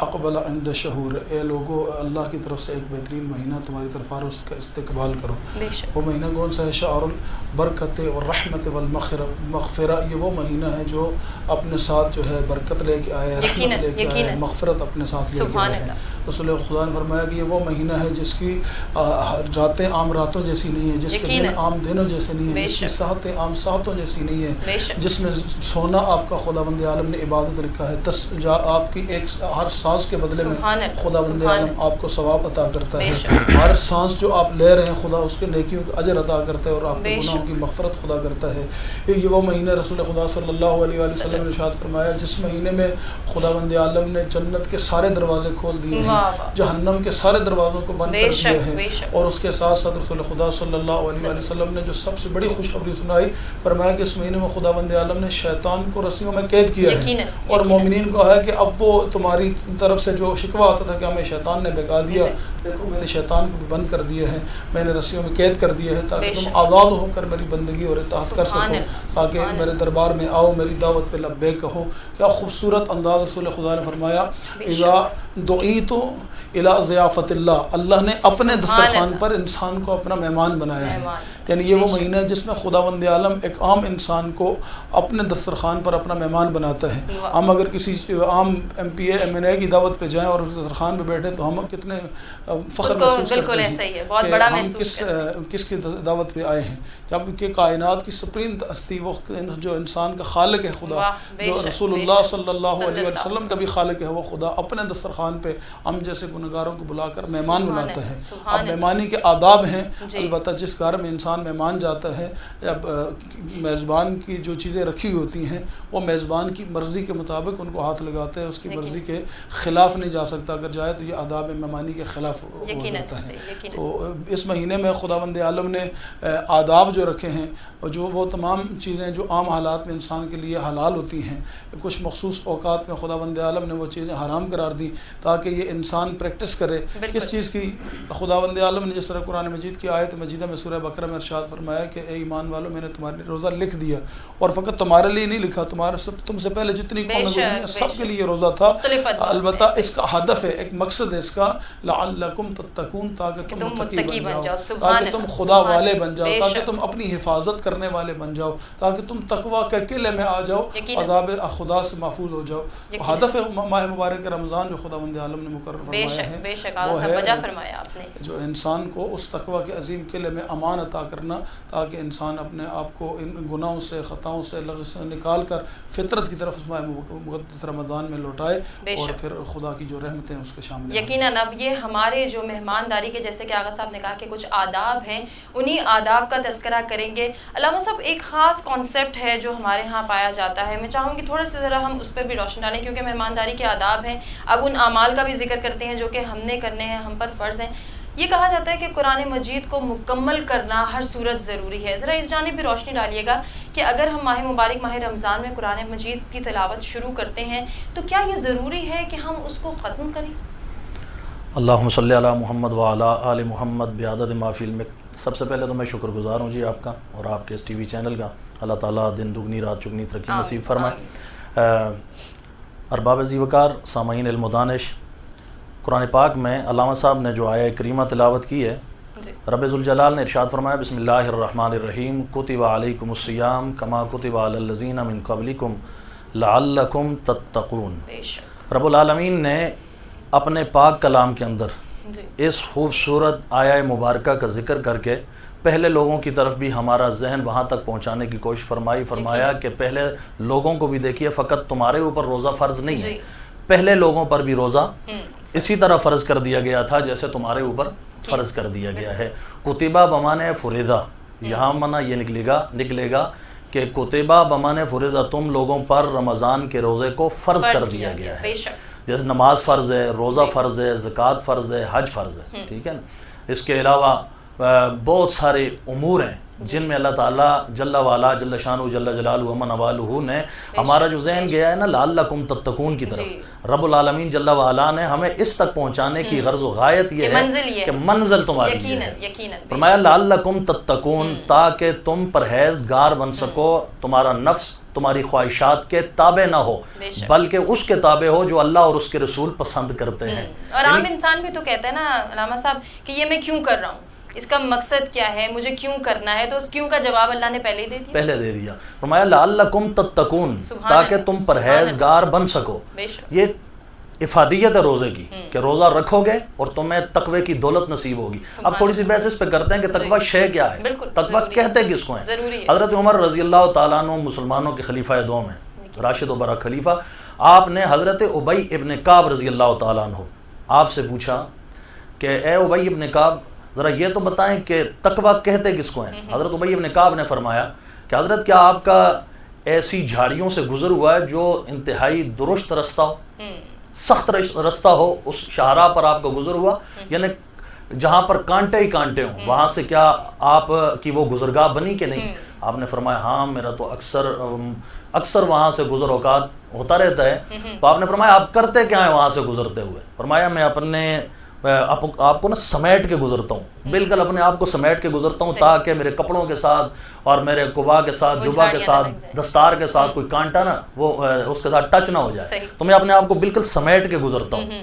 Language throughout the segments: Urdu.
اقبل عند شہور، اے لوگو اللہ کی طرف سے ایک بہترین مہینہ تمہاری طرف آ رہا ہے، اس کا استقبال کرو۔ وہ مہینہ کون سا ہے؟ شہر البرکت والرحمت والمغفرہ، یہ وہ مہینہ ہے جو اپنے ساتھ جو ہے برکت لے کے آیا ہے، رحمت لے کے آیا ہے، مغفرت اپنے ساتھ لے کے آیا ہے۔ رسول خدا نے فرمایا کہ یہ وہ مہینہ ہے جس کی راتیں عام راتوں جیسی نہیں ہیں، جس کے دن عام دنوں جیسے نہیں ہیں، جس کی ساعتیں عام ساعتوں جیسی نہیں ہیں، جس میں سونا آپ کا خداوند عالم نے عبادت رکھا ہے، آپ کی ایک ہر سانس کے بدلے میں خداوند عالم آپ کو ثواب عطا کرتا ہے، ہر سانس جو آپ لے رہے ہیں خدا اس کے نیکیوں کا اجر عطا کرتا ہے اور آپ کے گناہوں کی مغفرت خدا کرتا ہے۔ یہ وہ مہینہ رسول خدا صلی اللہ علیہ وآلہ وسلم نے ارشاد فرمایا جس مہینے میں خداوند عالم نے جنت کے سارے دروازے کھول دیے ہیں، جہنم کے سارے دروازوں کو بند کر دیا ہے، اور اس کے ساتھ ساتھ رسول خدا صلی اللہ علیہ وآلہ وسلم نے جو سب سے بڑی خوشخبری سنائی، فرمایا کہ اس مہینے میں خداوند عالم نے شیطان کو رسیوں میں قید کیا ہے اور مومنین کو کہا ہے کہ اب وہ تمہاری طرف سے جو شکوہ آتا تھا کہ ہمیں شیطان نے بہکا دیا، دیکھو میں نے شیطان کو بھی بند کر دیا ہے، میں نے رسیوں میں قید کر دیا ہے تاکہ تم آزاد ہو کر میری بندگی اور اطاعت کر سکو، تاکہ میرے دربار میں آؤ، میری دعوت پہ لبیک کہو۔ کیا خوبصورت انداز رسول خدا نے فرمایا، اذا دعیت الی ضیافت اللہ، اللہ نے اپنے دسترخوان پر انسان کو اپنا مہمان بنایا ہے۔ یعنی یہ وہ مہینہ ہے جس میں خداوند عالم ایک عام انسان کو اپنے دسترخوان پر اپنا مہمان بناتا ہے۔ ہم اگر کسی عام M P A M N A کی دعوت پہ جائیں اور اس دسترخوان پہ بیٹھیں تو ہم کتنے فخر محسوس کرتے ہیں کہ ہم کس کی دعوت پہ آئے ہیں، جبکہ کائنات کی سپریم ہستی وہ جو انسان کا خالق ہے خدا، جو رسول اللہ صلی اللہ علیہ وسلم کا بھی خالق ہے، وہ خدا اپنے دسترخوان پہ ہم جیسے گنہگاروں کو بلا کر مہمان بناتا ہے۔ اب مہمانی کے آداب ہیں، البتہ جس گھر میں انسان مہمان جاتا ہے، اب میزبان کی جو چیزیں رکھی ہوتی ہیں وہ میزبان کی مرضی کے مطابق ان کو ہاتھ لگاتا ہے، اس کی مرضی کے خلاف نہیں جا سکتا، اگر جائے تو یہ آداب مہمانی کے خلاف ہوتا ہے۔ تو اس مہینے میں خداوند عالم نے آداب جو رکھے ہیں، جو وہ تمام چیزیں جو عام حالات میں انسان کے لیے حلال ہوتی ہیں، کچھ مخصوص اوقات میں خداوند عالم نے وہ چیزیں حرام قرار دی تاکہ یہ انسان پریکٹس کرے کس چیز کی۔ خداوند عالم نے جس طرح قرآن مجید کی آیت مجیدہ میں سورہ بقرہ میں ارشاد فرمایا کہ اے ایمان والو، میں نے تمہارے لیے روزہ لکھ دیا، اور فقط تمہارے لیے نہیں لکھا، تم سے پہلے جتنی قومیں گزری ہیں سب کے لیے یہ روزہ تھا، البتہ اس کا ہدف ہے، ایک مقصد ہے اس کا، لعلکم تتقون، تاکہ تم متقی بن جاؤ، تاکہ تم خدا والے بن جاؤ، تاکہ تم اپنی حفاظت کرنے والے بن جاؤ، تاکہ تم تقویٰ کے قلعے میں آ جاؤ، عذاب خدا سے محفوظ ہو جاؤ۔ ہدف ماہ مبارک رمضان جو خداوند عالم نے مقرر فرمایا ہے وہ ہے جو انسان کو اس تقویٰ کے عظیم قلعے میں امان عطا کرنا، تاکہ انسان اپنے آپ کو ان گناہوں سے، خطاؤں سے نکال کر فطرت کی طرف اس ماہ مقدس رمضان میں لوٹائے اور پھر خدا کی جو رحمتیں اس کے شامل ہیں۔ یقیناً اب یہ ہمارے جو مہمانداری کے، جیسے کہ آغا صاحب نے کہا کہ کچھ آداب ہیں، انہی آداب کا تذکرہ کریں گے۔ علامہ صاحب، ایک خاص کانسیپٹ ہے جو ہمارے ہاں پایا جاتا ہے، میں چاہوں گی تھوڑا سا ذرا ہم اس پہ بھی روشنی ڈالیں، کیونکہ مہمانداری کے آداب ہیں، اب ان اعمال کا بھی ذکر کرتے ہیں جو کہ ہم نے کرنے ہیں، ہم پر فرض ہیں۔ یہ کہا جاتا ہے کہ قرآن مجید کو مکمل کرنا ہر صورت ضروری ہے، ذرا اس جانب بھی روشنی ڈالیے گا کہ اگر ہم ماہ مبارک ماہ رمضان میں قرآن مجید کی تلاوت شروع کرتے ہیں تو کیا یہ ضروری ہے کہ ہم اس کو ختم کریں؟ اللہم صلی علی محمد وعلی آل محمد بعدد ما فی الملک۔ سب سے پہلے تو میں شکر گزار ہوں جی آپ کا اور آپ کے اس ٹی وی چینل کا، اللہ تعالیٰ دن دگنی رات چگنی ترقی نصیب فرمائے۔ ارباب ذی وقار، سامعین علم و دانش، قرآن پاک میں علامہ صاحب نے جو آیہ کریمہ تلاوت کی ہے، رب ذوالجلال نے ارشاد فرمایا بسم اللہ الرحمن الرحیم کتب علیکم الصیام کما کتب علی الذین من قبلکم لعلکم تتقون۔ رب العالمین نے اپنے پاک کلام کے اندر اس خوبصورت آیہ مبارکہ کا ذکر کر کے پہلے لوگوں کی طرف بھی ہمارا ذہن وہاں تک پہنچانے کی کوشش فرمایا کہ پہلے لوگوں کو بھی دیکھیے، فقط تمہارے اوپر روزہ فرض نہیں ہے، پہلے لوگوں پر بھی روزہ اسی طرح فرض کر دیا گیا تھا جیسے تمہارے اوپر فرض کر دیا گیا ہے۔ کتبہ بمانے فریضہ، یہاں منع یہ نکلے گا کہ کتبہ بمانے فریضہ، تم لوگوں پر رمضان کے روزے کو فرض کر دیا گیا ہے، جیسے نماز فرض ہے، روزہ فرض ہے، زکوٰۃ فرض ہے، حج فرض ہے، ٹھیک ہے نا۔ اس کے علاوہ بہت سارے امور ہیں جن میں اللہ تعالیٰ جل وعلا جل شانہ جل جلالہ و من والہ نے ہمارا جو ذہن گیا ہے نا لعلکم تتقون کی طرف، رب العالمین جل وعلا نے ہمیں اس تک پہنچانے کی غرض و غایت یہ ہے کہ منزل تمہاری ہے، فرمایا لعلکم تتقون، تاکہ تم پرہیزگار بن سکو، تمہارا نفس تمہاری خواہشات کے تابع نہ ہو بلکہ اس کے تابع ہو جو اللہ اور اس کے رسول پسند کرتے ہیں. اور عام انسان بھی تو کہتا ہے نا علامہ صاحب کہ یہ میں کیوں کر رہا ہوں, اس کا مقصد کیا ہے, مجھے کیوں کرنا ہے, تو اس کیوں کا جواب اللہ نے پہلے ہی دے دیا. فرمایا لعلکم تتقون, تاکہ تم پرہیزگار بن سکو. یہ افادیت ہے روزے کی کہ روزہ رکھو گے اور تمہیں تقوی کی دولت نصیب ہوگی. اب تھوڑی سی بحث اس پہ کرتے ہیں کہ تقوی شے کیا ہے, تقوی کہتے کس کو ہیں. حضرت عمر رضی اللہ تعالیٰ عنہ مسلمانوں کے خلیفہ دوم ہیں, راشد و برا خلیفہ. آپ نے حضرت ابی ابن کعب رضی اللہ تعالیٰ عنہ آپ سے پوچھا کہ اے ابی ابن کعب ذرا یہ تو بتائیں کہ تقوی کہتے کس کو ہیں. حضرت ابی ابن کعب نے فرمایا کہ حضرت کیا آپ کا ایسی جھاڑیوں سے گزر ہوا ہے جو انتہائی درست رستہ ہو, سخت رستہ ہو, اس شاہراہ پر آپ کا گزر ہوا, یعنی جہاں پر کانٹے ہی کانٹے ہوں, وہاں سے کیا آپ کی وہ گزرگاہ بنی کہ نہیں؟ آپ نے فرمایا ہاں میرا تو اکثر وہاں سے گزر اوقات ہوتا رہتا ہے. تو آپ نے فرمایا آپ کرتے کیا ہیں وہاں سے گزرتے ہوئے؟ فرمایا میں اپنے آپ کو نا سمیٹ کے گزرتا ہوں, بالکل اپنے آپ کو سمیٹ کے گزرتا ہوں تاکہ میرے کپڑوں کے ساتھ اور میرے قبا کے ساتھ, جبہ کے ساتھ, دستار کے ساتھ کوئی کانٹا نا وہ اس کے ساتھ ٹچ نہ ہو جائے. تو میں اپنے آپ کو بالکل سمیٹ کے گزرتا ہوں.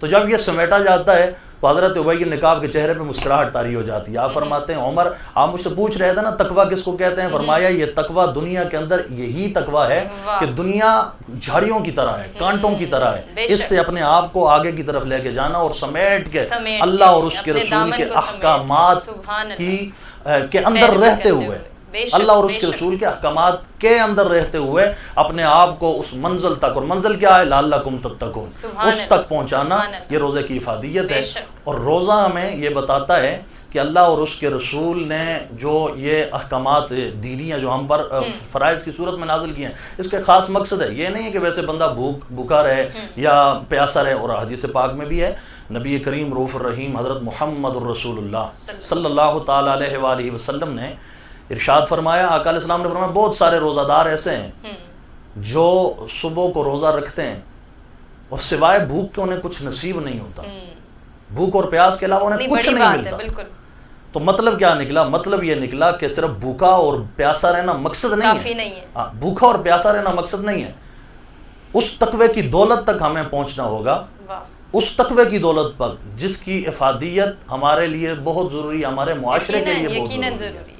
تو جب یہ سمیٹا جاتا ہے تو حضرت ابی بن کعب کے چہرے پہ مسکراہٹ طاری ہو جاتی ہے. آپ فرماتے ہیں عمر آپ مجھ سے پوچھ رہے تھے نا تقویٰ کس کو کہتے ہیں؟ فرمایا یہ تقویٰ دنیا کے اندر یہی تقویٰ ہے کہ دنیا جھاڑیوں کی طرح ہے, کانٹوں کی طرح ہے, اس سے اپنے آپ کو آگے کی طرف لے کے جانا اور سمیٹ کے اللہ اور اس کے رسول کے احکامات کے اندر رہتے ہوئے, اللہ اور اس کے رسول کے احکامات کے اندر رہتے ہوئے اپنے آپ کو اس منزل تک, اور منزل کیا ہے؟ لعلکم تتقون, اس تک پہنچانا, یہ روزے کی افادیت ہے. اور روزہ ہمیں یہ بتاتا ہے کہ اللہ اور اس کے رسول نے جو یہ احکامات دینیاں جو ہم پر فرائض کی صورت میں نازل کیے ہیں, اس کا خاص مقصد ہے یہ نہیں ہے کہ ویسے بندہ بھوکا رہے یا پیاسا رہے. اور حدیث پاک میں بھی ہے, نبی کریم رؤوف الرحیم حضرت محمد الرسول اللہ صلی اللہ تعالیٰ علیہ وآلہ وسلم نے ارشاد فرمایا, آقا علیہ السلام نے فرمایا بہت سارے روزہ دار ایسے ہیں جو صبح کو روزہ رکھتے ہیں اور سوائے بھوک کے انہیں کچھ نصیب نہیں ہوتا, بھوک اور پیاس کے علاوہ انہیں کچھ نہیں ملتا. تو مطلب کیا نکلا؟ مطلب یہ نکلا کہ صرف بھوکا اور پیاسا رہنا مقصد نہیں ہے. بھوکا اور پیاسا رہنا مقصد نہیں ہے. اس تقوی کی دولت تک ہمیں پہنچنا ہوگا, اس تقوی کی دولت پر جس کی افادیت ہمارے لیے بہت ضروری, ہمارے معاشرے کے لیے بہت ضروری ہے.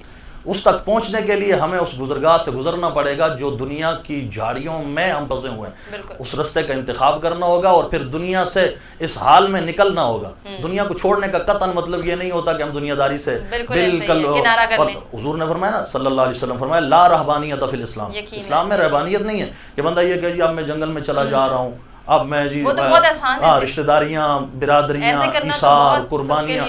اس تک پہنچنے کے لیے ہمیں اس گزرگاہ سے گزرنا پڑے گا جو دنیا کی جھاڑیوں میں ہم پھنسے ہوئے ہیں. اس رستے کا انتخاب کرنا ہوگا اور پھر دنیا سے اس حال میں نکلنا ہوگا. دنیا کو چھوڑنے کا قطعاً مطلب یہ نہیں ہوتا کہ ہم دنیا داری سے بالکل, حضور نے فرمایا نا صلی اللہ علیہ وسلم, فرمایا لا رہبانیت فی الاسلام, اسلام میں رہبانیت نہیں ہے کہ بندہ یہ کہ جی اب میں جنگل میں چلا جا رہا ہوں, اب میں جی رشتہ داریاں, برادریاں, ایثار, قربانیاں,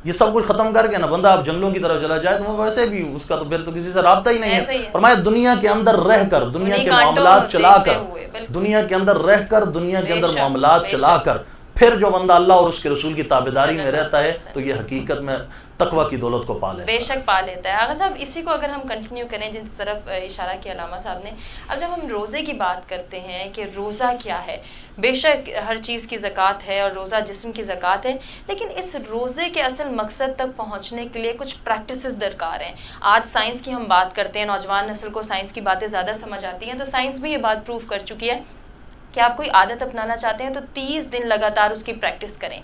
یہ سب کچھ ختم کر کے نا بندہ اب جنگلوں کی طرف چلا جائے تو وہ ویسے بھی اس کا تو پھر تو کسی سے رابطہ ہی نہیں ہے. فرمایا دنیا کے اندر رہ کر, دنیا کے معاملات چلا کر, دنیا کے اندر رہ کر, دنیا کے اندر معاملات چلا کر پھر جو بندہ اللہ اور اس کے رسول کی تابعداری میں رہتا ہے تو یہ حقیقت میں تقوی کی دولت کو پا لیتا ہے. بے شک پا لیتا ہے. آغا صاحب اسی کو اگر ہم کنٹینیو کریں جن طرف اشارہ کیا علامہ صاحب نے, اب جب ہم روزے کی بات کرتے ہیں کہ روزہ کیا ہے, بے شک ہر چیز کی زکوٰۃ ہے اور روزہ جسم کی زکوٰۃ ہے, لیکن اس روزے کے اصل مقصد تک پہنچنے کے لیے کچھ پریکٹسز درکار ہیں. آج سائنس کی ہم بات کرتے ہیں, نوجوان نسل کو سائنس کی باتیں زیادہ سمجھ آتی ہیں, تو سائنس بھی یہ بات پروف کر چکی ہے کہ آپ کوئی عادت اپنانا چاہتے ہیں تو 30 دن لگاتار اس کی پریکٹس کریں.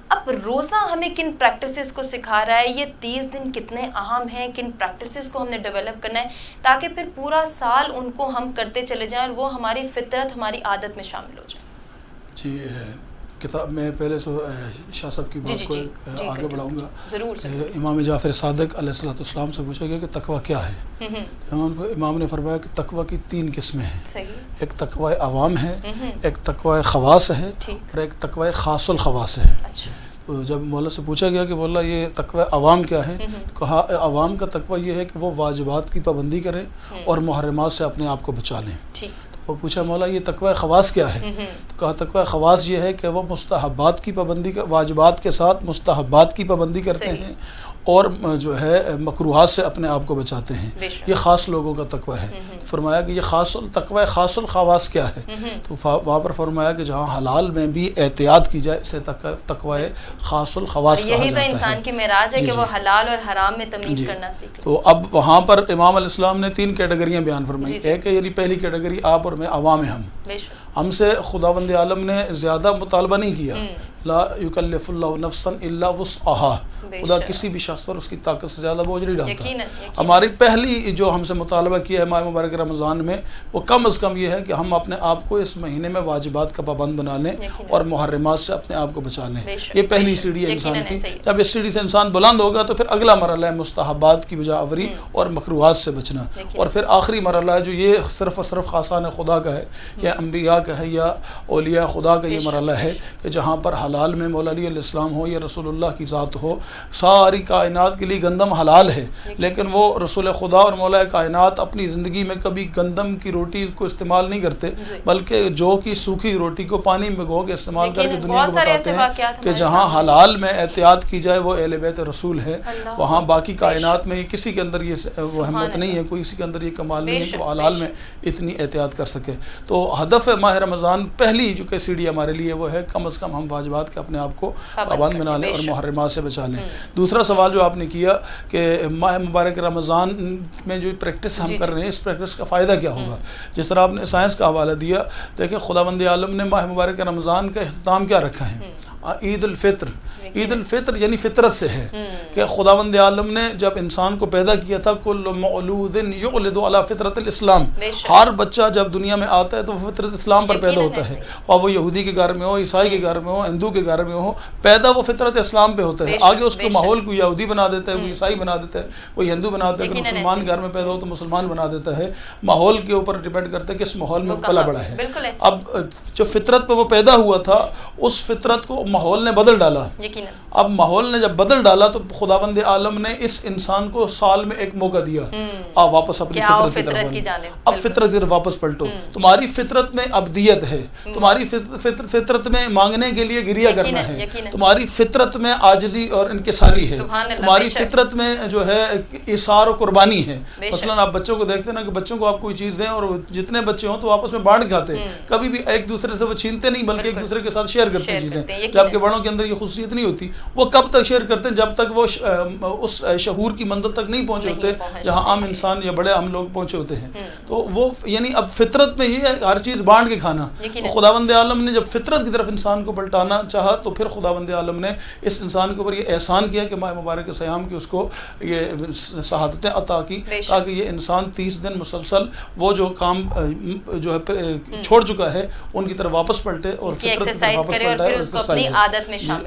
اب روزہ ہمیں کن پریکٹسز کو سکھا رہا ہے, یہ 30 دن کتنے اہم ہیں, کن پریکٹسز کو ہم نے ڈیولپ کرنا ہے تاکہ پھر پورا سال ان کو ہم کرتے چلے جائیں اور وہ ہماری فطرت, ہماری عادت میں شامل ہو جائیں. جی کتاب میں پہلے شاہ صاحب کی بات کو آگے بڑھاؤں گا. ضرور. امام جعفر صادق علیہ السلام سے پوچھا گیا کہ تقوی کیا ہے. امام نے فرمایا کہ تقوی کی 3 قسمیں ہیں. ایک تقوی عوام ہے, ایک تقوی خواص ہے, اور ایک تقوی خاص الخواص ہے. تو جب مولا سے پوچھا گیا کہ مولا یہ تقوی عوام کیا ہے, تو کہا عوام کا تقوی یہ ہے کہ وہ واجبات کی پابندی کریں اور محرمات سے اپنے آپ کو بچا لیں. وہ پوچھا مولا یہ تقوی خواص کیا ہے؟ تو کہا تقوی خواص یہ ہے کہ وہ مستحبات کی پابندی، واجبات کے ساتھ مستحبات کی پابندی کرتے ہیں اور جو ہے مکروہات سے اپنے آپ کو بچاتے ہیں، یہ خاص لوگوں کا تقوی ہے۔ فرمایا کہ یہ خاص تقوی خاص الخواص کیا ہے؟ تو وہاں پر فرمایا کہ جہاں حلال میں بھی احتیاط کی جائے اسے تقوی خاص الخواص کہا جاتا ہے۔ یہی تو انسان کی معراج ہے کہ وہ حلال اور حرام میں تمیز کرنا سیکھ لے۔ تو اب وہاں پر امام علیہ السلام نے 3 کیٹیگریاں بیان فرمائی۔ ایک ہے یعنی پہلی کیٹیگری آپ اور میں عوام ہم، ہم سے خداوند عالم نے زیادہ مطالبہ نہیں کیا، لا یکلف اللہ نفسا الا وسعها، خدا کسی بھی شخص پر اس کی طاقت سے زیادہ بوجھ نہیں ڈالتا۔ ہماری پہلی جو ہم سے مطالبہ کیا ہے ماہ مبارک رمضان میں وہ کم از کم یہ ہے کہ ہم اپنے آپ کو اس مہینے میں واجبات کا پابند بنا لیں اور محرمات سے اپنے آپ کو بچا لیں۔ یہ پہلی سیڑھی ہے انسان کی۔ جب اس سیڑھی سے انسان بلند ہوگا تو پھر اگلا مرحلہ ہے مستحبات کی بجا آوری اور مکروہات سے بچنا، اور پھر آخری مرحلہ ہے جو یہ صرف اور صرف خاصان خدا کا ہے یا انبیاء کا ہے یا اولیاء خدا کا یہ مرحلہ ہے کہ جہاں پر حلال میں مولا علی علیہ السلام ہو یا رسول اللہ کی ذات ہو، ساری کائنات کے لیے گندم حلال ہے، لیکن وہ رسول خدا اور مولا کائنات اپنی زندگی میں کبھی گندم کی روٹی کو استعمال نہیں کرتے، بلکہ جو کی سوکھی روٹی کو پانی میں گو کے استعمال کر کے دنیا کو بتاتے ہیں کہ جہاں حلال میں احتیاط کی جائے وہ اہل بیت رسول ہے، وہاں باقی کائنات میں کسی کے اندر یہ وہ ہمت نہیں ہے، کوئی کسی کے اندر یہ کمال نہیں ہے کہ وہ حلال میں اتنی احتیاط کر سکے۔ تو ہدف ماہ رمضان پہلی جو کہ سیڑھی ہمارے لیے وہ ہے کم از کم ہم واجبات کے اپنے آپ کو پابند بنا لیں اور محرمات سے بچا لیں۔ دوسرا سوال جو آپ نے کیا کہ ماہ مبارک رمضان میں جو پریکٹس ہم کر رہے ہیں اس پریکٹس کا فائدہ کیا ہوگا؟ جس طرح آپ نے سائنس کا حوالہ دیا، دیکھیں خداوند عالم نے ماہ مبارک رمضان کا اختتام کیا رکھا ہے؟ عید الفطر۔ عید الفطر یعنی فطرت سے ہے کہ خداوند عالم نے جب انسان کو پیدا کیا تھا کل مولود یولد علی فطرت الاسلام، ہر بچہ جب دنیا میں آتا ہے تو وہ فطرت اسلام پر پیدا ہوتا ہے، اور وہ یہودی کے گھر میں ہو، عیسائی کے گھر میں ہو، ہندو کے گھر میں ہو، پیدا وہ فطرت اسلام پہ ہوتا ہے۔ آگے اس کو ماحول کو یہودی بنا دیتا ہے، کوئی عیسائی بنا دیتا ہے، کوئی ہندو بنا دیتا ہے، اگر مسلمان گھر میں پیدا ہو تو مسلمان بنا دیتا ہے، ماحول کے اوپر ڈیپینڈ کرتا ہے کس ماحول میں پلا بڑا ہے۔ اب جو فطرت پہ وہ پیدا ہوا تھا اس فطرت کو ماحول نے بدل ڈالا۔ اب ماحول نے جب بدل ڈالا تو خداوند عالم نے اس انسان کو سال میں ایک موقع دیا، آپ واپس اپنی فطرت کی طرف، اب فطرت کی طرف واپس پلٹو۔ تمہاری فطرت میں ابدیت ہے، تمہاری فطرت میں مانگنے کے لیے گریہ کرنا ہے، تمہاری فطرت میں عاجزی اور انکساری ہے، تمہاری فطرت میں جو ہے ایثار و قربانی ہے۔ مثلا آپ بچوں کو دیکھتے ہیں نا کہ بچوں کو آپ کوئی چیز دیں اور جتنے بچے ہوں تو آپس میں بانٹ کھاتے ہیں، کبھی بھی ایک دوسرے سے وہ چھینتے نہیں بلکہ ایک دوسرے کے ساتھ شیئر کرتے ہیں چیزیں، جبکہ بڑوں کے اندر یہ خصوصیت نہیں ہوتی۔ وہ کب تک شیئر کرتے ہیں؟ جب تک وہ اس شعور کی منزل تک نہیں پہنچے ہوتے جہاں عام انسان یا بڑے عام لوگ پہنچے ہوتے ہیں۔ تو وہ یعنی اب فطرت میں یہ ہے ہر چیز بانٹ کے کھانا۔ تو خداوند عالم نے جب فطرت کی طرف انسان کو پلٹانا چاہا تو پھر خداوند عالم نے اس انسان کے اوپر یہ احسان کیا کہ ماہ مبارک صیام کی اس کو یہ شہادتیں عطا کی تاکہ یہ انسان 30 دن مسلسل وہ جو کام جو ہے چھوڑ چکا ہے ان کی طرف واپس پلٹے اور فطرت کی طرف واپس پلٹائے اور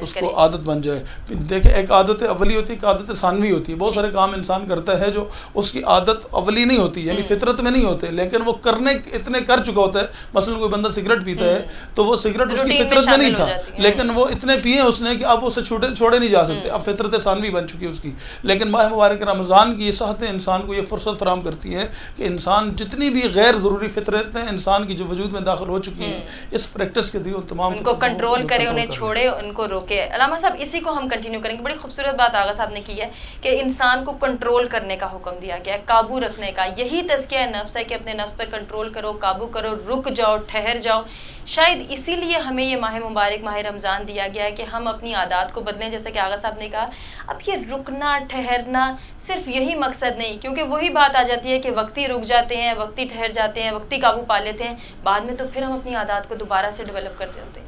اس کو عادت بن جائے۔ دیکھیں ایک عادت اولی ہوتی ہے، ایک عادت ثانوی ہوتی ہے۔ بہت سارے کام انسان کرتا ہے جو اس کی عادت اولی نہیں ہوتی، یعنی فطرت میں نہیں ہوتے، لیکن وہ کرنے اتنے کر چکا ہوتا ہے۔ مثلا کوئی بندہ سگریٹ پیتا ہے تو وہ سگریٹ اس کی فطرت میں نہیں تھا، لیکن وہ اتنے پیے اس نے کہ اب اسے چھوڑے نہیں جا سکتے، اب فطرت ثانوی بن چکی ہے اس کی۔ لیکن ماہ مبارک رمضان کی یہ صحتیں انسان کو یہ فرصت فراہم کرتی ہے کہ انسان جتنی بھی غیر ضروری فطرتیں انسان کی جو وجود میں داخل ہو چکی ہیں اس پریکٹس کے ذریعے تمام ان کو کنٹرول کرے، انہیں چھوڑے، ان کو روکے۔ علامہ صاحب اسی کو ہم کنٹینیو کریں گے۔ بڑی خوبصورت بات آغا صاحب نے کی ہے کہ انسان کو کنٹرول کرنے کا حکم دیا گیا ہے، قابو رکھنے کا۔ یہی تزکیہ نفس ہے کہ اپنے نفس پر کنٹرول کرو، قابو کرو، رک جاؤ، ٹھہر جاؤ۔ شاید اسی لیے ہمیں یہ ماہ مبارک ماہ رمضان دیا گیا ہے کہ ہم اپنی عادات کو بدلیں، جیسے کہ آغا صاحب نے کہا۔ اب یہ رکنا ٹھہرنا صرف یہی مقصد نہیں، کیونکہ وہی بات آ جاتی ہے کہ وقتی رک جاتے ہیں، وقتی ٹھہر جاتے ہیں، وقتی قابو پا لیتے ہیں، بعد میں تو پھر ہم اپنی عادات کو دوبارہ سے ڈیولپ کرتے ہوتے ہیں۔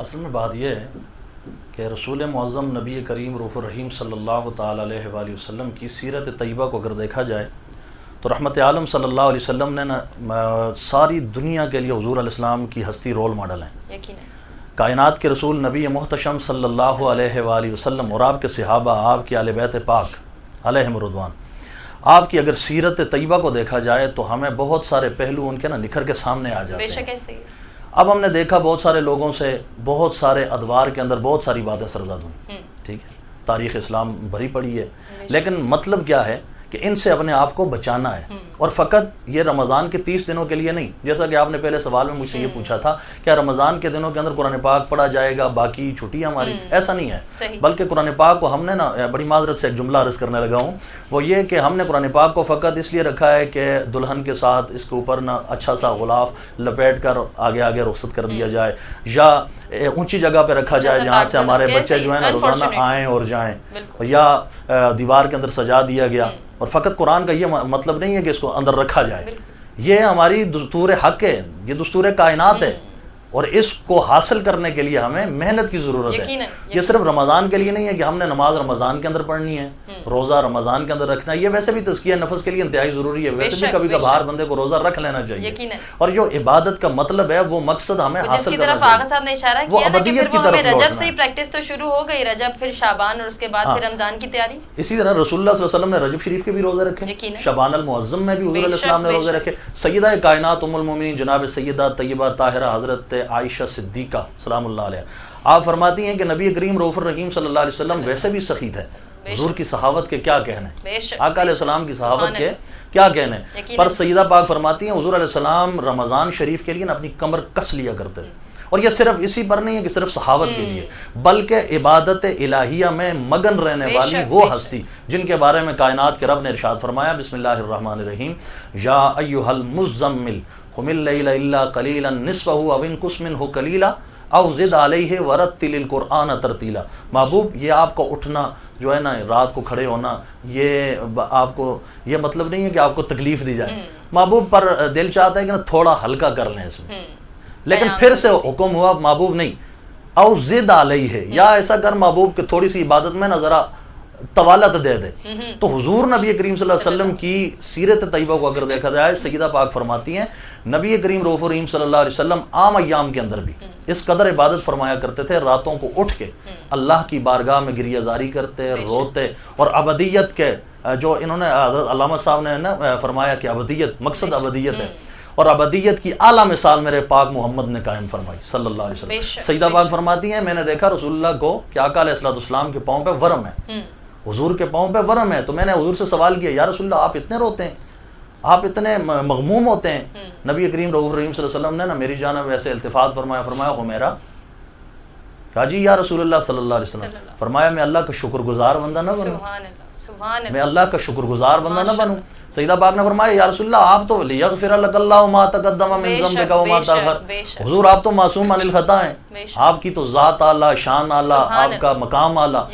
اصل میں بات یہ ہے کہ رسول معظم نبی کریم رؤوف الرحیم صلی اللہ تعالیٰ علیہ وآلہ وسلم کی سیرت طیبہ کو اگر دیکھا جائے تو رحمت عالم صلی اللہ علیہ وسلم نے ساری دنیا کے لیے حضور علیہ السلام کی ہستی رول ماڈل ہیں۔ کائنات کے رسول نبی محتشم صلی اللہ علیہ وآلہ وسلم اور آپ کے صحابہ، آپ کی اہل بیت پاک علیہم رضوان، آپ کی اگر سیرت طیبہ کو دیکھا جائے تو ہمیں بہت سارے پہلو ان کے نکھر کے سامنے آ جاتے ہیں۔ اب ہم نے دیکھا بہت سارے لوگوں سے بہت سارے ادوار کے اندر بہت ساری باتیں سرزد ہوئیں، ٹھیک ہے، تاریخ اسلام بھری پڑی ہے، لیکن مطلب کیا ہے کہ ان سے اپنے آپ کو بچانا ہے، اور فقط یہ رمضان کے 30 دنوں کے لیے نہیں، جیسا کہ آپ نے پہلے سوال میں مجھ سے یہ پوچھا تھا کیا رمضان کے دنوں کے اندر قرآن پاک پڑھا جائے گا باقی چھٹیاں ہماری، ایسا نہیں ہے، بلکہ قرآن پاک کو ہم نے نا، بڑی معذرت سے ایک جملہ عرض کرنے لگا ہوں، وہ یہ کہ ہم نے قرآن پاک کو فقط اس لیے رکھا ہے کہ دلہن کے ساتھ اس کے اوپر نا اچھا سا غلاف لپیٹ کر آگے آگے رخصت کر دیا جائے، یا اونچی جگہ پہ رکھا جائے جہاں سے ہمارے بچے جو ہیں نا روزانہ آئیں اور جائیں، یا دیوار کے اندر سجا دیا گیا، اور فقط قرآن کا یہ مطلب نہیں ہے کہ اس کو اندر رکھا جائے، یہ ہماری دستور حق ہے، یہ دستور کائنات ہے، اور اس کو حاصل کرنے کے لیے ہمیں محنت کی ضرورت ہے۔ یہ صرف رمضان کے لیے نہیں ہے کہ ہم نے نماز رمضان کے اندر پڑھنی ہے، روزہ رمضان کے اندر رکھنا ہے، یہ ویسے بھی تزکیہ نفس کے لیے انتہائی ضروری ہے، ویسے بھی کبھی کبھار بندے کو روزہ رکھ لینا چاہیے، اور جو عبادت کا مطلب ہے وہ مقصد ہمیں حاصل کرنا چاہیے، آغا صاحب نے اشارہ کیا نا کہ پھر وہ ہمیں رجب سے ہی پریکٹس تو شروع ہو گئی، رجب پھر شعبان اور اس کے بعد پھر رمضان کی تیاری۔ اسی طرح رسول اللہ صلی اللہ علیہ وسلم نے رجب شریف کے بھی روزے رکھے، شعبان المعظم میں بھی حضور علیہ السلام نے روزے رکھے، سیدہ کائنات ام المومنین جناب سیدہ طیبہ طاہرہ حضرت عائشہ صدیقہ سلام اللہ علیہ، آپ فرماتی ہیں کہ نبی کریم رؤوف الرحیم صلی اللہ علیہ وسلم ویسے بھی سخی تھے، حضور کی صحابت کے کیا کہنے، آقا علیہ السلام کی صحابت کے کیا کہنے، پر سیدہ پاک فرماتی ہیں حضور علیہ السلام رمضان شریف کے لیے اپنی کمر کس لیا کرتے تھے، اور یہ صرف اسی پر نہیں ہے کہ صرف صحابت کے لیے، بلکہ عبادت الہیہ میں مگن رہنے والی وہ ہستی جن کے بارے میں کائنات کے رب نے ارشاد فرمایا، بسم اللہ الرحمن الرحیم، یا ایھا المزمل قم اللیل الا قلیلا نصفہ او انقص منہ قلیلا او زد علیہ ورتل القرآن ترتیلا، محبوب یہ آپ کا اٹھنا جو ہے نا، رات کو کھڑے ہونا، یہ آپ کو یہ مطلب نہیں ہے کہ آپ کو تکلیف دی جائے، محبوب پر دل چاہتا ہے کہ تھوڑا ہلکا کر لیں اس میں، لیکن پھر سے حکم ہوا محبوب نہیں، او زد علیہ، یا ایسا کر محبوب کہ تھوڑی سی عبادت میں نا ذرا طوالت دے دے، تو حضور نبی کریم صلی اللہ علیہ وسلم کی سیرت طیبہ کو اگر دیکھا جائے، سیدہ پاک فرماتی ہیں نبی کریم رؤوف الرحیم صلی اللہ علیہ وسلم عام ایام کے اندر بھی اس قدر عبادت فرمایا کرتے تھے، راتوں کو اٹھ کے اللہ کی بارگاہ میں گریہ زاری کرتے، روتے، اور ابدیت کے جو انہوں نے حضرت علامہ صاحب نے نا فرمایا کہ ابدیت مقصد ابدیت ہے، اور ابدیت کی اعلیٰ مثال میرے پاک محمد نے قائم فرمائی صلی اللہ علیہ وسلم۔ سیدہ پاک فرماتی ہیں میں نے دیکھا رسول اللہ کو کہ آقا علیہ السلام کے پاؤں پہ ورم ہے، حضور کے پاؤں پہ ورم ہے، تو میں نے حضور سے سوال کیا یا رسول اللہ آپ اتنے روتے ہیں، آپ اتنے مغموم ہوتے ہیں، نبی کریم رؤوف الرحیم صلی اللہ علیہ وسلم نے نا میری جانب ایسے التفات فرمایا، فرمایا حمیرہ، کہا جی یا رسول اللہ صلی اللہ علیہ وسلم، فرمایا میں اللہ کا شکر گزار بندہ نہ بنوں، میں اللہ کا شکر گزار بندہ نہ بنوں، سیدہ پاک نے فرمایا یا رسول اللہ آپ تو لیغفر لک اللہ ما تقدم من ذنبک وما تاخر، حضور آپ تو معصوم عن الخطا ہیں، آپ کی تو ذات اعلیٰ، شان اعلیٰ، آپ کا مقام اعلیٰ،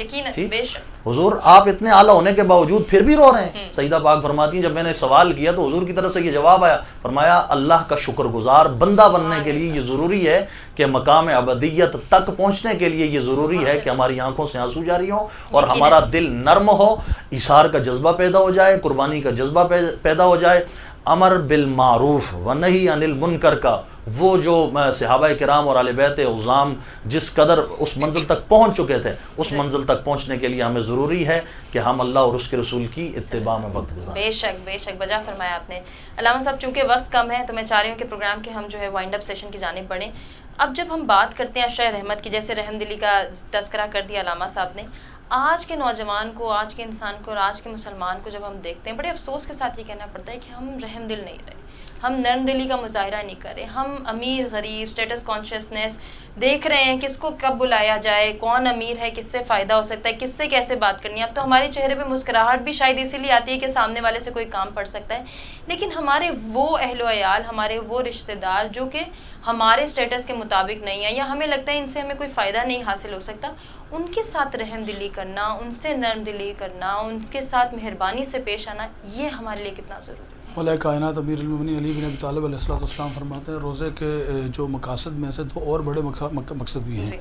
حضور آپ اتنے اعلیٰ ہونے کے باوجود پھر بھی رو رہے ہیں۔ سیدہ پاک فرماتی ہیں جب میں نے سوال کیا تو حضور کی طرف سے یہ جواب آیا، فرمایا اللہ کا شکر گزار بندہ بننے کے لیے یہ ضروری ہے کہ مقام ابدیت تک پہنچنے کے لیے یہ ضروری ہے کہ ہماری آنکھوں سے آنسو جاری ہوں اور ہمارا دل نرم ہو، ایثار کا جذبہ پیدا ہو جائے، قربانی کا جذبہ پیدا ہو جائے، امر بالمعروف و نہی عن المنکر کا وہ جو صحابہ کرام اور اہل بیت عظام جس قدر اس منزل تک پہنچ چکے تھے، اس منزل تک پہنچنے کے لیے ہمیں ضروری ہے کہ ہم اللہ اور اس کے رسول کی اتباع میں وقت گزاریں۔ بے شک بجا فرمایا آپ نے علامہ صاحب، چونکہ وقت کم ہے تو میں چاہ رہی ہوں کہ پروگرام کے ہم جو ہے وائنڈ اپ سیشن کی جانب بڑھیں۔ اب جب ہم بات کرتے ہیں اشیاء رحمت کی، جیسے رحم دلی کا تذکرہ کر دیا علامہ صاحب نے، آج کے نوجوان کو، آج کے انسان کو اور آج کے مسلمان کو جب ہم دیکھتے ہیں، بڑے افسوس کے ساتھ یہ کہنا پڑتا ہے کہ ہم رحم دل نہیں رہے، ہم نرم دلی کا مظاہرہ نہیں کر رہے، ہم امیر غریب اسٹیٹس کانشیسنس دیکھ رہے ہیں، کس کو کب بلایا جائے، کون امیر ہے، کس سے فائدہ ہو سکتا ہے، کس سے کیسے بات کرنی ہے۔ اب تو ہمارے چہرے پہ مسکراہٹ بھی شاید اسی لیے آتی ہے کہ سامنے والے سے کوئی کام پڑ سکتا ہے، لیکن ہمارے وہ اہل و عیال، ہمارے وہ رشتہ دار جو کہ ہمارے اسٹیٹس کے مطابق نہیں ہے، یا ہمیں لگتا ہے ان سے ہمیں کوئی فائدہ نہیں حاصل ہو سکتا، ان کے ساتھ رحم دلی کرنا، ان سے نرم دلی کرنا، ان کے ساتھ مہربانی سے پیش آنا، یہ ہمارے لیے کتنا ضروری ہے۔ مولا کائنات امیر المومنین علی بن ابی طالب علیہ السلام فرماتے ہیں روزے کے جو مقاصد میں سے دو اور بڑے مقصد بھی ہیں،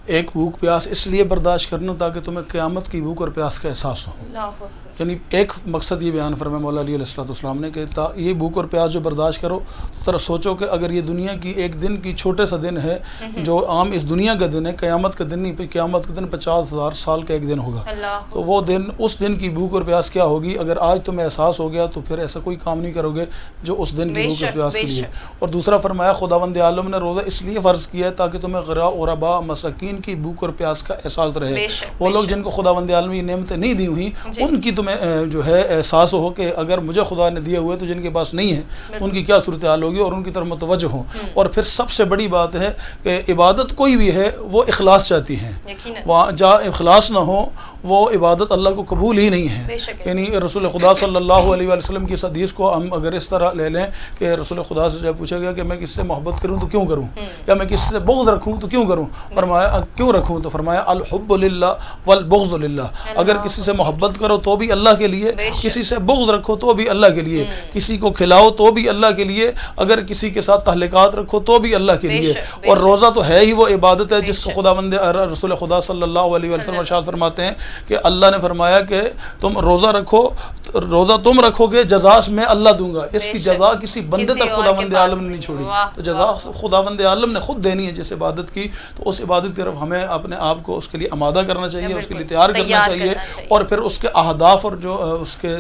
ایک بھوک پیاس اس لیے برداشت کرنا تاکہ تمہیں قیامت کی بھوک اور پیاس کا احساس ہو، یعنی ایک مقصد یہ بیان فرمایا مولا علی علیہ السلام نے کہ یہ بھوک اور پیاس جو برداشت کرو تو طرح سوچو کہ اگر یہ دنیا کی ایک دن کی چھوٹے سا دن ہے جو عام اس دنیا کا دن ہے، قیامت کا دن نہیں، قیامت کا دن 50,000 سال کا ایک دن ہوگا، تو وہ دن، اس دن کی بھوک اور پیاس کیا ہوگی۔ اگر آج تمہیں احساس ہو گیا تو پھر ایسا کوئی کام نہیں کرو گے جو اس دن کی بھوک اور پیاس کے لیے. اور دوسرا فرمایا خداوند عالم نے روزہ اس لیے فرض کیا ہے تاکہ تمہیں غرباء مساکین کی بھوک اور پیاس کا احساس رہے. وہ لوگ جن کو خداوند عالم یہ نعمتیں نہیں دی ہوئی ان کی تمہیں جو ہے احساس ہو کہ اگر مجھے خدا نے دیے ہوئے تو جن کے پاس نہیں ہے ان کی کیا صورتحال ہوگی, اور ان کی طرف متوجہ ہوں. اور پھر سب سے بڑی بات ہے کہ عبادت کوئی بھی ہے وہ اخلاص چاہتی ہے. وہاں جہاں اخلاص نہ ہو وہ عبادت اللہ کو قبول ہی نہیں ہے. یعنی رسول خدا صلی اللہ علیہ وآلہ وسلم کی اس حدیث کو ہم اگر اس طرح لے لیں کہ رسول خدا سے جب پوچھا گیا کہ میں کس سے محبت کروں تو کیوں کروں, یا میں کس سے بغض رکھوں تو کیوں کروں, فرمایا کیوں رکھوں, تو فرمایا الحب للہ والبغض للہ. اگر کسی سے محبت کرو تو بھی اللہ کے لیے, کسی سے بغض رکھو تو بھی اللہ کے لیے, کسی کو کھلاؤ تو بھی اللہ کے لیے, اگر کسی کے ساتھ تعلقات رکھو تو بھی اللہ کے لیے. اور روزہ تو ہے ہی وہ عبادت ہے جس کو خداوند رسول خدا صلی اللہ علیہ وسلم ارشاد فرماتے ہیں کہ اللہ نے فرمایا کہ تم روزہ رکھو, روزہ تم رکھو گے جزاش میں اللہ دوں گا. اس کی جزا کسی بندے تک خداوند عالم نے نہیں چھوڑی, تو جزا خداوند عالم نے خود دینی ہے جس عبادت کی. تو اس عبادت کی طرف ہمیں اپنے آپ کو اس کے لیے آمادہ کرنا چاہیے, اس کے لیے تیار کرنا چاہیے, اور پھر اس کے اہداف اور جو اس کے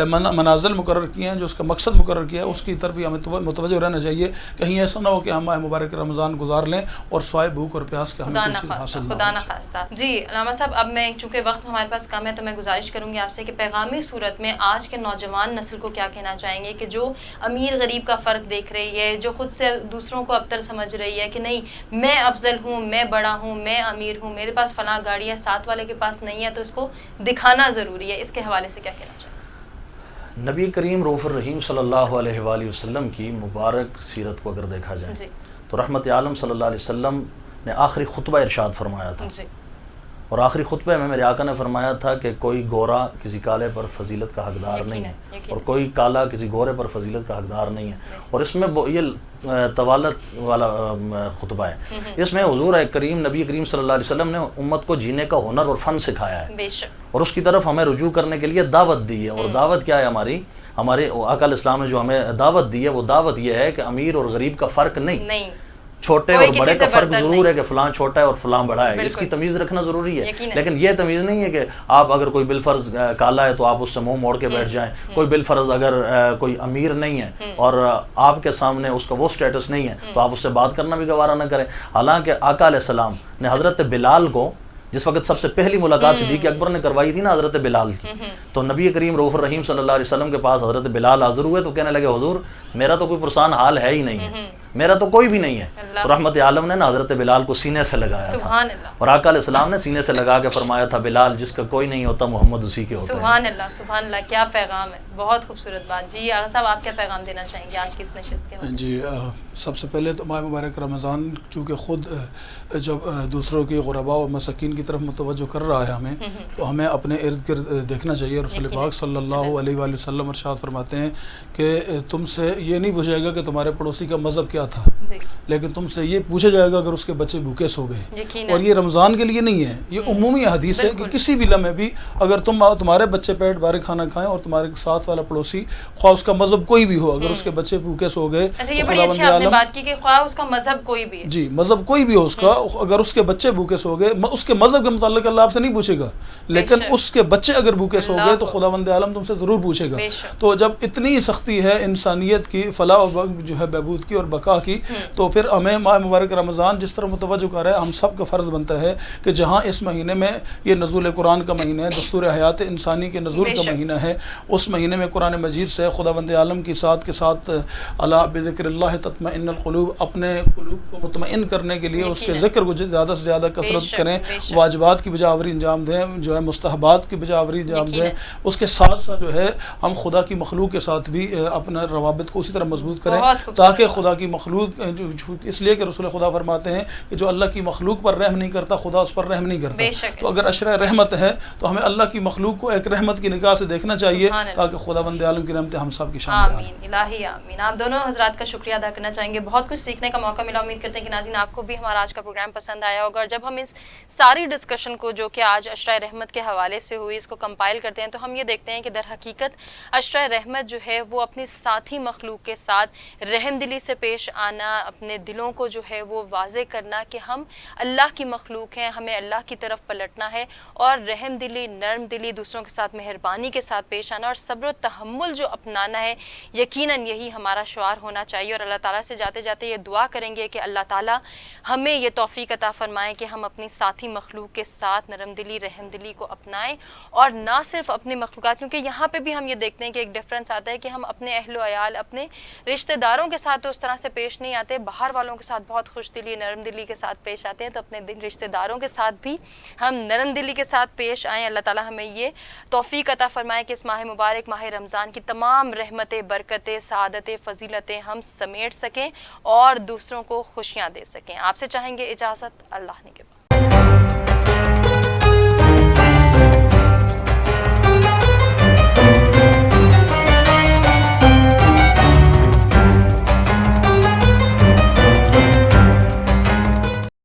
منازل مقرر کیے ہیں, جو اس کا مقصد مقرر کیا ہے, اس کی طرف بھی ہمیں متوجہ رہنا چاہیے. کہیں ایسا نہ ہو کہ ہم ماہ مبارک رمضان گزار لیں اور سوائے بھوک اور پیاس کے ہمیں کوئی چیز حاصل نہ ہو. جی علامہ صاحب, اب میں چونکہ وقت ہمارے پاس کم ہے تو میں گزارش کروں گی آپ سے کہ پیغامی صورت میں آج کے نوجوان نسل کو کیا کہنا چاہیں گے کہ جو امیر غریب کا فرق دیکھ رہی ہے, جو خود سے دوسروں کو ابتر سمجھ رہی ہے کہ نہیں میں افضل ہوں, میں بڑا ہوں, میں امیر ہوں, میرے پاس فلاں گاڑی ہے, ساتھ والے کے پاس نہیں ہے, تو اس کو دکھانا ضروری ہے, اس کے حوالے سے کیا کہنا چاہیں گے؟ نبی کریم رؤوف الرحیم صلی اللہ علیہ وآلہ وسلم کی مبارک سیرت کو اگر دیکھا جائے تو رحمت عالم صلی اللہ علیہ وسلم نے آخری خطبہ ارشاد فرمایا تھا, اور آخری خطبے میں میرے آقا نے فرمایا تھا کہ کوئی گورا کسی کالے پر فضیلت کا حقدار نہیں ہے, اور کوئی کالا کسی گورے پر فضیلت کا حقدار نہیں ہے. اور اس میں یہ طوالت والا خطبہ ہے, اس میں حضور کریم نبی کریم صلی اللہ علیہ وسلم نے امت کو جینے کا ہنر اور فن سکھایا ہے, اور اس کی طرف ہمیں رجوع کرنے کے لیے دعوت دی ہے. اور دعوت کیا ہے ہمارے آقا علیہ السلام نے جو ہمیں دعوت دی ہے, وہ دعوت یہ ہے کہ امیر اور غریب کا فرق نہیں, چھوٹے اور بڑے کا فرق ضرور ہے کہ فلاں چھوٹا ہے اور فلاں بڑا ہے, اس کی تمیز رکھنا ضروری ہے. لیکن یہ تمیز نہیں ہے کہ آپ اگر کوئی بالفرض کالا ہے تو آپ اس سے منہ موڑ کے بیٹھ جائیں, کوئی بالفرض اگر کوئی امیر نہیں ہے اور آپ کے سامنے اس کا وہ سٹیٹس نہیں ہے تو آپ اس سے بات کرنا بھی گوارا نہ کریں. حالانکہ آقا علیہ السلام نے حضرت بلال کو جس وقت سب سے پہلی ملاقات صدیق اکبر نے کروائی تھی نا حضرت بلال کی, تو نبی کریم رؤوف الرحیم صلی اللہ علیہ وسلم کے پاس حضرت بلال حاضر ہوئے تو کہنے لگے حضور میرا تو کوئی پرسان حال ہے ہی نہیں ہے, میرا تو کوئی بھی نہیں ہے. تو رحمت عالم نے نا حضرت بلال کو سینے سے لگایا تھا, اور آقا علیہ السلام نے سینے سے لگا کے فرمایا تھا بلال جس کا کوئی نہیں ہوتا محمد اسی کے ہوتا ہے. سبحان اللہ, سبحان اللہ, کیا پیغام ہے, بہت خوبصورت بات. جی آغا صاحب, آپ کیا پیغام دینا چاہیں گے آج کی اس نشست کے بعد؟ جی سب سے پہلے تو ماہ مبارک رمضان چونکہ خود جب دوسروں کی غرباء و مساکین کی طرف متوجہ کر رہا ہے ہمیں, تو ہمیں اپنے ارد گرد دیکھنا چاہیے. رسول پاک صلی اللہ علیہ وآلہ وسلم ارشاد فرماتے ہیں کہ تم سے یہ نہیں پوچھے گا کہ تمہارے پڑوسی کا مذہب کیا تھا, لیکن تم سے یہ پوچھا جائے گا اگر اس کے بچے بھوکے سو گئے. اور یہ رمضان کے لیے نہیں ہے, یہ عمومی حدیث ہے کہ کسی بھی لمحے بھی اگر تمہارے بچے پیٹ بھرے کھانا کھائیں اور تمہارے ساتھ والا پڑوسی خواہ اس کا مذہب کوئی بھی ہو, اگر اس کے بچے بھوکے سو گئے, یہ بڑی اچھی آپ نے بات کی کہ خواہ اس کا مذہب کوئی بھی ہے, جی مذہب کوئی بھی ہو اس کا, اگر اس کے بچے بھوکے سو گئے, اس کے مذہب کے متعلق اللہ آپ سے نہیں پوچھے گا, لیکن اس کے بچے اگر بھوکے سو گئے تو خداوند عالم تم سے ضرور پوچھے گا. تو جب اتنی سختی ہے انسانیت کی فلاح و جو ہے بہبود کی اور بقا کی, تو پھر ہمیں ماہ مبارک رمضان جس طرح متوجہ کر رہا ہے, ہم سب کا فرض بنتا ہے کہ جہاں اس مہینے میں یہ نزول قرآن کا مہینہ ہے, دستور حیات انسانی کے نزول کا مہینہ ہے, اس مہینے میں قرآن مجید سے خداوند عالم کی ساتھ کے ساتھ الا بذکر اللہ تطمئن القلوب, اپنے قلوب کو مطمئن کرنے کے لیے اس کے ذکر کو زیادہ سے زیادہ کثرت کریں, واجبات کی بجاوری انجام دیں, جو ہے مستحبات کی بجاوری انجام دیں. اس کے ساتھ ساتھ جو ہے ہم خدا کی مخلوق کے ساتھ بھی اپنا روابط کو اسی طرح مضبوط کریں, تاکہ خدا کی مخلوق, اس لیے کہ رسول خدا فرماتے ہیں کہ جو اللہ کی مخلوق پر رحم نہیں کرتا خدا اس پر رحم نہیں کرتا. تو اگر عشرہ رحمت ہے تو ہمیں اللہ کی مخلوق کو ایک رحمت کی نگاہ سے دیکھنا چاہیے, تاکہ خداوند عالم کی رحمتیں ہم سب کی شامل ہوں. آمین الہی آمین. آپ دونوں حضرات کا شکریہ ادا کرنا چاہیں گے, بہت کچھ سیکھنے کا موقع ملا. امید کرتے ہیں کہ ناظرین آپ کو بھی ہمارا آج کا پروگرام پسند آیا ہوگا. اور جب ہم اس ساری ڈسکشن کو جو کہ آج عشرہ رحمت کے حوالے سے ہوئی اس کو کمپائل کرتے ہیں تو ہم یہ دیکھتے ہیں کہ در حقیقت عشرہ رحمت جو ہے وہ اپنی ساتھی مخلوق مخلوق کے ساتھ رحم دلی سے پیش آنا، اپنے دلوں کو جو ہے وہ واضح کرنا کہ ہم اللہ کی مخلوق ہیں، ہمیں اللہ کی طرف پلٹنا ہے، اور رحم دلی، نرم دلی، دوسروں کے ساتھ مہربانی کے ساتھ پیش آنا اور صبر و تحمل جو اپنانا ہے، یقیناً یہی ہمارا شعار ہونا چاہیے۔ اور اللہ تعالیٰ سے جاتے جاتے یہ دعا کریں گے کہ اللہ تعالیٰ ہمیں یہ توفیق عطا فرمائے کہ ہم اپنی ساتھی مخلوق کے ساتھ نرم دلی، رحم دلی کو اپنائیں، اور نہ صرف اپنی مخلوقات، کیونکہ یہاں پہ بھی ہم یہ دیکھتے ہیں کہ ایک ڈفرینس آتا ہے کہ ہم اپنے اہل و عیال، اپنے رشتہ داروں کے ساتھ تو اس طرح سے پیش نہیں آتے، باہر والوں کے ساتھ بہت خوش دلی، نرم دلی کے ساتھ پیش آتے ہیں، تو اپنے رشتہ داروں کے ساتھ بھی ہم نرم دلی کے ساتھ پیش آئیں۔ اللہ تعالیٰ ہمیں یہ توفیق عطا فرمائے کہ اس ماہ مبارک، ماہ رمضان کی تمام رحمتیں، برکتیں، سعادتیں، فضیلتیں ہم سمیٹ سکیں اور دوسروں کو خوشیاں دے سکیں۔ آپ سے چاہیں گے اجازت، اللہ نے کے